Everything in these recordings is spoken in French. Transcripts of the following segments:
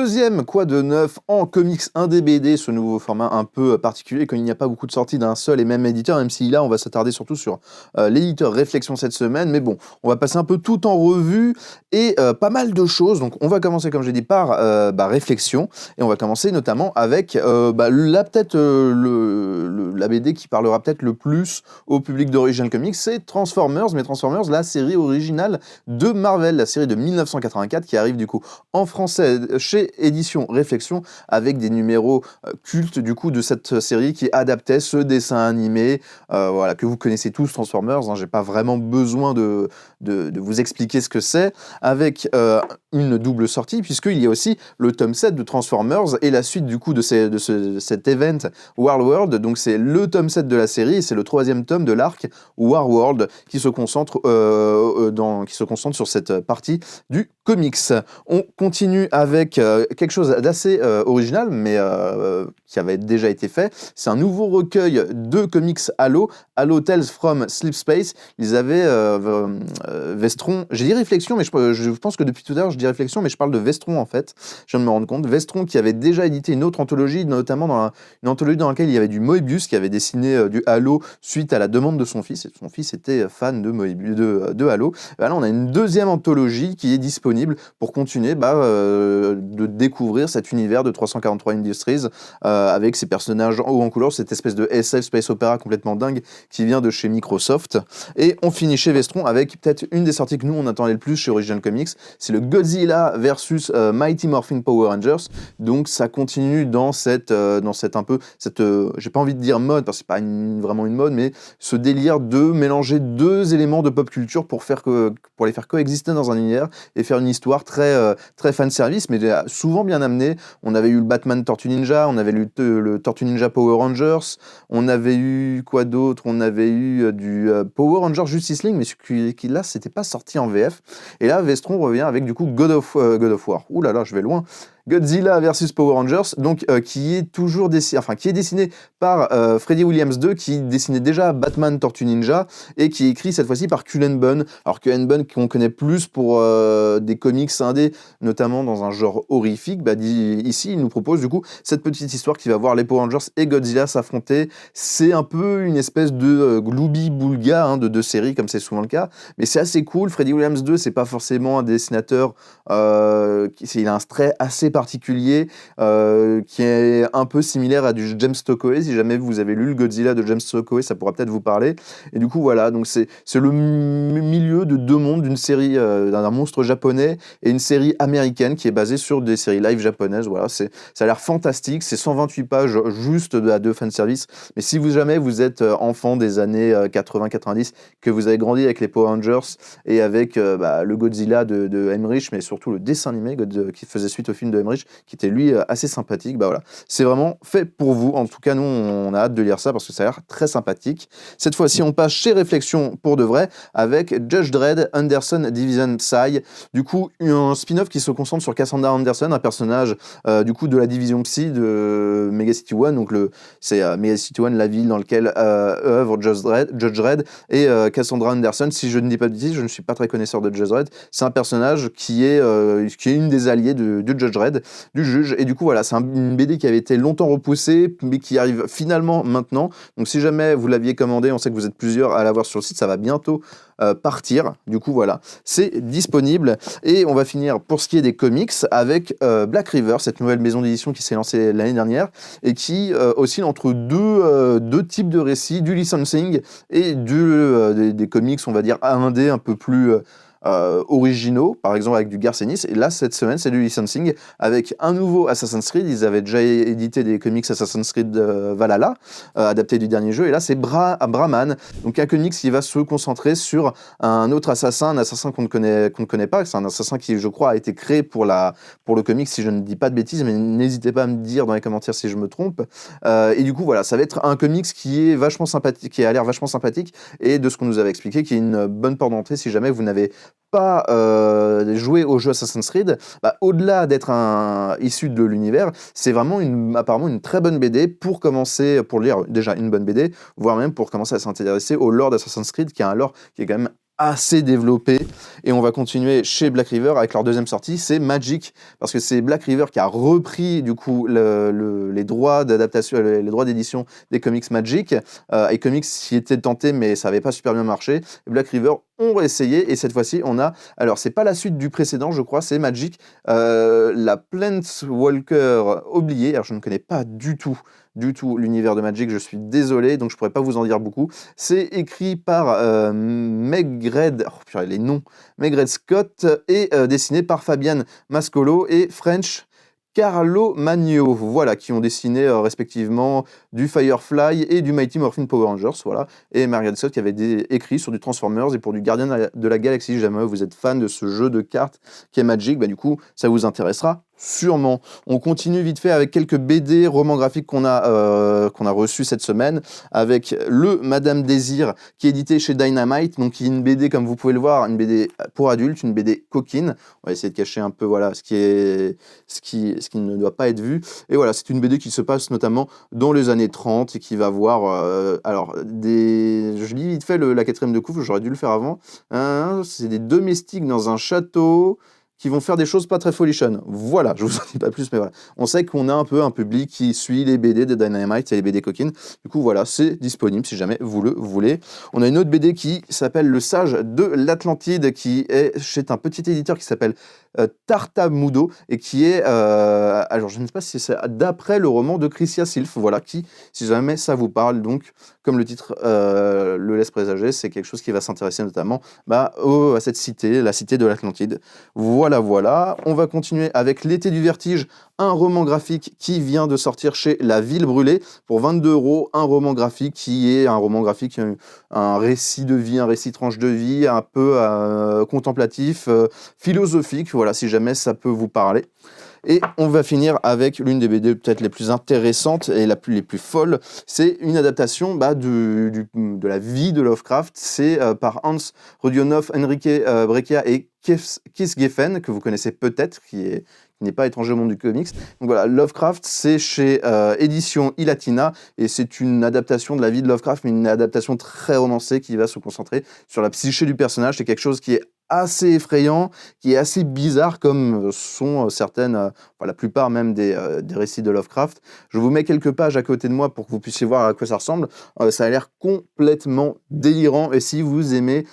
deuxième quoi de neuf en comics indé BD, ce nouveau format un peu particulier quand il n'y a pas beaucoup de sorties d'un seul et même éditeur, même si là on va s'attarder surtout sur l'éditeur Réflexion cette semaine. Mais bon, on va passer un peu tout en revue et pas mal de choses. Donc on va commencer, comme j'ai dit, par Réflexion, et on va commencer notamment avec là peut-être la BD qui parlera peut-être le plus au public d'Original Comics, c'est Transformers, mais Transformers, la série originale de Marvel, la série de 1984 qui arrive du coup en français chez Édition Réflexion avec des numéros cultes du coup de cette série qui adaptait ce dessin animé voilà, que vous connaissez tous, Transformers, hein, j'ai pas vraiment besoin de vous expliquer ce que c'est, avec une double sortie puisqu'il y a aussi le tome 7 de Transformers et la suite du coup de cet event War World. Donc c'est le tome 7 de la série et c'est le troisième tome de l'arc War World qui se concentre sur cette partie du comics. On continue avec quelque chose d'assez original, mais qui avait déjà été fait. C'est un nouveau recueil de comics Halo Tales from Sleep Space. Ils avaient Vestron, j'ai dit Réflexion, mais je pense que depuis tout à l'heure je dis Réflexion, mais je parle de Vestron en fait. Je viens de me rendre compte. Vestron qui avait déjà édité une autre anthologie, notamment une anthologie dans laquelle il y avait du Moebius qui avait dessiné du Halo suite à la demande de son fils. Et son fils était fan de Moebius, de Halo. Et là, on a une deuxième anthologie qui est disponible pour continuer de découvrir cet univers de 343 Industries avec ces personnages en haut en couleur, cette espèce de SF Space Opera complètement dingue qui vient de chez Microsoft. Et on finit chez Vestron avec peut-être une des sorties que nous on attendait le plus chez Original Comics, c'est le Godzilla versus Mighty Morphin Power Rangers. Donc ça continue dans cette j'ai pas envie de dire mode parce que c'est pas vraiment une mode, mais ce délire de mélanger deux éléments de pop culture pour les faire coexister dans un univers et faire une histoire très fan service, mais souvent bien amenée. On avait eu le Batman Tortue Ninja, on avait eu le Tortue Ninja Power Rangers, on avait eu quoi d'autre, on avait eu du Power Rangers Justice League, mais qui là c'était pas sorti en VF. Et là Vestron revient avec du coup God of War. Ouh là là, je vais loin. Godzilla versus Power Rangers, donc qui est dessiné par Freddie Williams II, qui dessinait déjà Batman Tortue Ninja et qui est écrit cette fois-ci par Cullen Bunn. Alors Cullen Bunn qu'on connaît plus pour des comics indés, notamment dans un genre horrifique, ici il nous propose du coup cette petite histoire qui va voir les Power Rangers et Godzilla s'affronter. C'est un peu une espèce de gloubi-boulga de deux séries comme c'est souvent le cas, mais c'est assez cool. Freddie Williams II, c'est pas forcément un dessinateur, il a un trait assez particulier qui est un peu similaire à du James Stokoway. Si jamais vous avez lu le Godzilla de James Stokoway, ça pourra peut-être vous parler. Et du coup voilà, donc c'est le milieu de deux mondes d'une série d'un monstre japonais et une série américaine qui est basée sur des séries live japonaises. Voilà, ça a l'air fantastique. C'est 128 pages juste de fanservice. Mais si jamais vous êtes enfant des années 80-90, que vous avez grandi avec les Power Rangers et avec le Godzilla de Emmerich, mais surtout le dessin animé qui faisait suite au film de Emmerich, qui était lui assez sympathique, voilà, c'est vraiment fait pour vous. En tout cas, nous, on a hâte de lire ça parce que ça a l'air très sympathique. Cette fois-ci, on passe chez Réflexion pour de vrai avec Judge Dredd, Anderson Division Psy. Du coup, un spin-off qui se concentre sur Cassandra Anderson, un personnage du coup de la division Psy de Mega City One. Donc c'est Mega City One, la ville dans laquelle œuvre Judge Dredd et Cassandra Anderson. Si je ne dis pas de bêtises, je ne suis pas très connaisseur de Judge Dredd. C'est un personnage qui est une des alliées de Judge Dredd, du juge. Et du coup, voilà, c'est une BD qui avait été longtemps repoussée, mais qui arrive finalement maintenant. Donc, si jamais vous l'aviez commandé, on sait que vous êtes plusieurs à l'avoir sur le site, ça va bientôt partir. Du coup, voilà, c'est disponible. Et on va finir pour ce qui est des comics avec Black River, cette nouvelle maison d'édition qui s'est lancée l'année dernière et qui oscille entre deux types de récits, du licensing et des comics, on va dire, indé un peu plus originaux, par exemple avec du Garth Ennis. Et là, cette semaine, c'est du licensing avec un nouveau Assassin's Creed. Ils avaient déjà édité des comics Assassin's Creed Valhalla, adaptés du dernier jeu. Et là, c'est Brahman, donc un comics qui va se concentrer sur un autre assassin, un assassin qu'on ne connaît pas. C'est un assassin qui, je crois, a été créé pour le comics, si je ne dis pas de bêtises, mais n'hésitez pas à me dire dans les commentaires si je me trompe. Et du coup, voilà, ça va être un comics qui est vachement sympathique, qui a l'air vachement sympathique, et de ce qu'on nous avait expliqué, qui est une bonne porte d'entrée si jamais vous n'avez pas joué au jeu Assassin's Creed. Au-delà d'être issu de l'univers, c'est vraiment apparemment une très bonne BD pour lire déjà une bonne BD, voire même pour commencer à s'intéresser au lore d'Assassin's Creed, qui est un lore qui est quand même assez développé. Et on va continuer chez Black River avec leur deuxième sortie, c'est Magic, parce que c'est Black River qui a repris du coup les droits d'adaptation, les droits d'édition des comics Magic. iComics s'y était tenté, mais ça n'avait pas super bien marché. Et Black River ont essayé, et cette fois-ci, on a, alors c'est pas la suite du précédent, je crois, c'est Magic, la Planeswalker oubliée. Alors je ne connais pas du tout l'univers de Magic, je suis désolé, donc je pourrais pas vous en dire beaucoup. C'est écrit par Megred, oh purée, les noms, Megred Scott, et dessiné par Fabian Mascolo et French Carlo Magno, voilà, qui ont dessiné respectivement du Firefly et du Mighty Morphin Power Rangers, voilà, et Margaret Scott qui avait écrit sur du Transformers et pour du Gardien de la Galaxie. Si jamais vous êtes fan de ce jeu de cartes qui est Magic, bah du coup, ça vous intéressera sûrement. On continue vite fait avec quelques BD romans graphiques qu'on a reçus cette semaine, avec le Madame Désir qui est édité chez Dynamite, donc une BD comme vous pouvez le voir, une BD pour adultes, une BD coquine. On va essayer de cacher un peu voilà ce qui ne doit pas être vu. Et voilà, c'est une BD qui se passe notamment dans les années 30 et qui va voir je lis vite fait la quatrième de couve, j'aurais dû le faire avant. C'est des domestiques dans un château qui vont faire des choses pas très folichonnes. Voilà, je vous en dis pas plus, mais voilà. On sait qu'on a un peu un public qui suit les BD de Dynamite et les BD coquines. Du coup, voilà, c'est disponible si jamais vous le voulez. On a une autre BD qui s'appelle Le Sage de l'Atlantide, qui est chez un petit éditeur qui s'appelle Tartamudo, et qui est, alors je ne sais pas si c'est d'après le roman de Chryssia Sylph, voilà, qui, si jamais ça vous parle, donc, comme le titre le laisse présager, c'est quelque chose qui va s'intéresser notamment à cette cité, la cité de l'Atlantide. Voilà. On va continuer avec L'été du vertige, un roman graphique qui vient de sortir chez La Ville Brûlée pour 22 €. Un roman graphique qui est un roman graphique, un récit de vie, un récit tranche de vie, un peu contemplatif, philosophique. Voilà, si jamais ça peut vous parler. Et on va finir avec l'une des BD peut-être les plus intéressantes et les plus folles. C'est une adaptation de la vie de Lovecraft. C'est par Hans Rodionov, Enrique Breccia et Kees Geffen, que vous connaissez peut-être, qui n'est pas étranger au monde du comics. Donc voilà, Lovecraft, c'est chez Édition Ilatina, et c'est une adaptation de la vie de Lovecraft, mais une adaptation très romancée qui va se concentrer sur la psyché du personnage. C'est quelque chose qui est assez effrayant, qui est assez bizarre, comme sont la plupart même des récits de Lovecraft. Je vous mets quelques pages à côté de moi pour que vous puissiez voir à quoi ça ressemble. Ça a l'air complètement délirant, et si vous aimez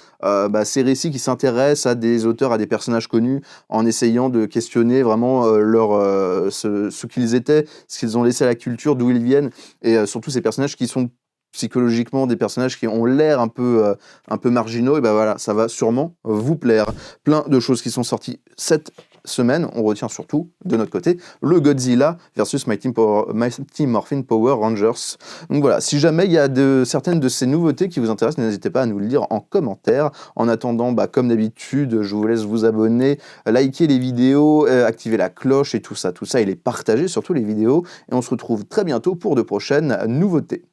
ces récits qui s'intéressent à des auteurs, à des personnages connus, en essayant de questionner vraiment ce qu'ils étaient, ce qu'ils ont laissé à la culture, d'où ils viennent, et surtout ces personnages qui sont psychologiquement des personnages qui ont l'air un peu marginaux, et voilà, ça va sûrement vous plaire. Plein de choses qui sont sorties cette semaine. On retient surtout, de notre côté, le Godzilla versus Mighty Morphin Power Rangers. Donc voilà, si jamais il y a certaines de ces nouveautés qui vous intéressent, n'hésitez pas à nous le dire en commentaire. En attendant, comme d'habitude, je vous laisse vous abonner, liker les vidéos, activer la cloche et tout ça, et les partager, surtout les vidéos. Et on se retrouve très bientôt pour de prochaines nouveautés.